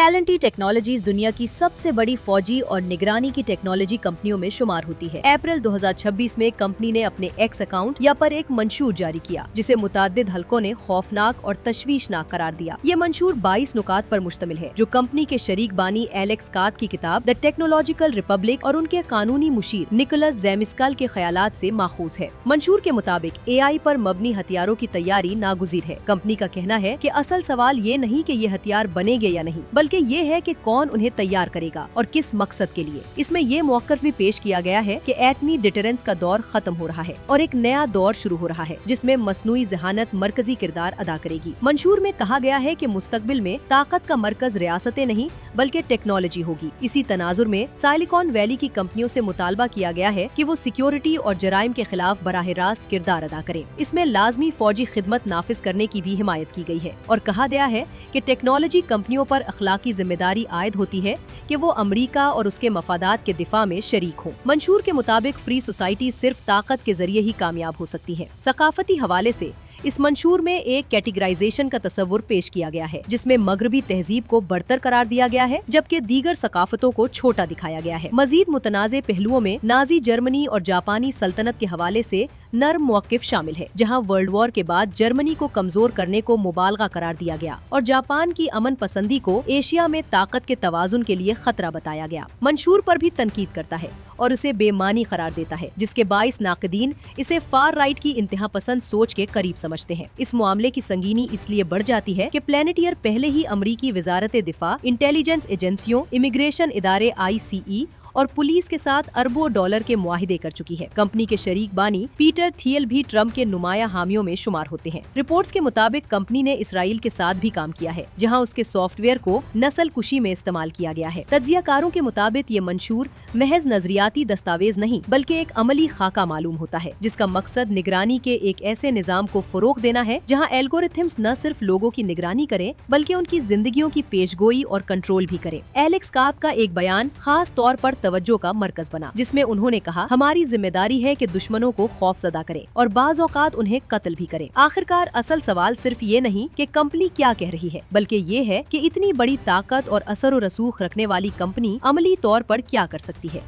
L&T technologies दुनिया की सबसे बड़ी फौजी और निगरानी की टेक्नोलॉजी कंपनियों में शुमार होती है। अप्रैल 2026 में कंपनी ने अपने एक्स अकाउंट या पर एक मंशूर जारी किया, जिसे मुताद्दिद हलकों ने खौफनाक और तशवीशनाक करार दिया। ये मंशूर 22 नुकात पर मुश्तमिल है, जो कंपनी के शरीक बानी एलेक्स कार्प की किताब द टेक्नोलॉजिकल रिपब्लिक और उनके कानूनी मुशीर निकोलस जेमिस्कल के ख्यालात से माखूज है। मंशूर के मुताबिक AI पर मबनी हथियारों की तैयारी नागुज़ीर है। कंपनी का कहना है कि असल सवाल ये नहीं कि ये हथियार बनेंगे या नहीं, बल्कि ये है कि कौन उन्हें तैयार करेगा और किस मकसद के लिए। इसमें ये मौक़िफ़ भी पेश किया गया है कि एटमी डिटरेंस का दौर खत्म हो रहा है और एक नया दौर शुरू हो रहा है, जिसमें मसनूई ज़हानत मरकजी किरदार अदा करेगी। मंशूर में कहा गया है कि मुस्तकबिल में ताकत का मरकज रियासतें नहीं बल्कि टेक्नोलॉजी होगी। इसी तनाजुर में सिलिकॉन वैली की कंपनियों से मुतालबा किया गया है कि वो सिक्योरिटी और जराइम के खिलाफ बराह रास्त किरदार अदा करें। इसमें लाजमी फौजी खिदमत नाफिज करने की भी हिमायत की गई है और कहा गया है कि टेक्नोलॉजी कंपनियों पर अखलाकी जिम्मेदारी आयद होती है कि वो अमरीका और उसके मफादात के दिफा में शरीक हों। मंशूर के मुताबिक फ्री सोसाइटी सिर्फ ताकत के जरिए ही कामयाब हो सकती है। सकाफती हवाले से इस मंशूर में एक कैटेगराइजेशन का तस्वुर पेश किया गया है, जिसमें मगरबी तहजीब को बरतर करार दिया गया है, जबकि दीगर सकाफतों को छोटा दिखाया गया है। मजीद मुतनाज़े पहलुओं में नाजी जर्मनी और जापानी सल्तनत के हवाले से नर्म मौक़िफ़ शामिल है, जहां वर्ल्ड वॉर के बाद जर्मनी को कमजोर करने को मुबालगा करार दिया गया और जापान की अमन पसंदी को एशिया में ताकत के तवाजुन के लिए खतरा बताया गया। मंशूर पर भी तनकीद करता है और उसे बेमानी करार देता है, जिसके बाइस नाक़दीन इसे फार राइट की इंतहा पसंद सोच के करीब समझते हैं। इस मामले की संगीनी इसलिए बढ़ जाती है कि प्लेनेटियर पहले ही अमरीकी वजारत दिफा, इंटेलिजेंस एजेंसियों, इमिग्रेशन इदारे ICE और पुलिस के साथ अरबों डॉलर के मुआहिदे कर चुकी है। कंपनी के शरीक बानी पीटर थियल भी ट्रम्प के नुमाया हामियों में शुमार होते हैं। रिपोर्ट्स के मुताबिक कंपनी ने इसराइल के साथ भी काम किया है, जहां उसके सॉफ्टवेयर को नस्ल कुशी में इस्तेमाल किया गया है। तज्जियाकारों के मुताबिक ये मंशूर महज नजरियाती दस्तावेज नहीं बल्कि एक अमली खाका मालूम होता है, जिसका मकसद निगरानी के एक ऐसे निजाम को फरोग देना है जहाँ एल्गोरिथम्स न सिर्फ लोगों की निगरानी करें बल्कि उनकी जिंदगियों की पेशगोई और कंट्रोल भी करें। एलेक्स कार्प का एक बयान खास तौर पर तवज्जो का मरकज बना, जिसमें उन्होंने कहा, हमारी जिम्मेदारी है कि दुश्मनों को खौफजदा करें और बाज़ औक़ात उन्हें कत्ल भी करें। आखिरकार असल सवाल सिर्फ ये नहीं कि कंपनी क्या कह रही है, बल्कि ये है कि इतनी बड़ी ताकत और असर व रसूख रखने वाली कंपनी अमली तौर पर क्या कर सकती है।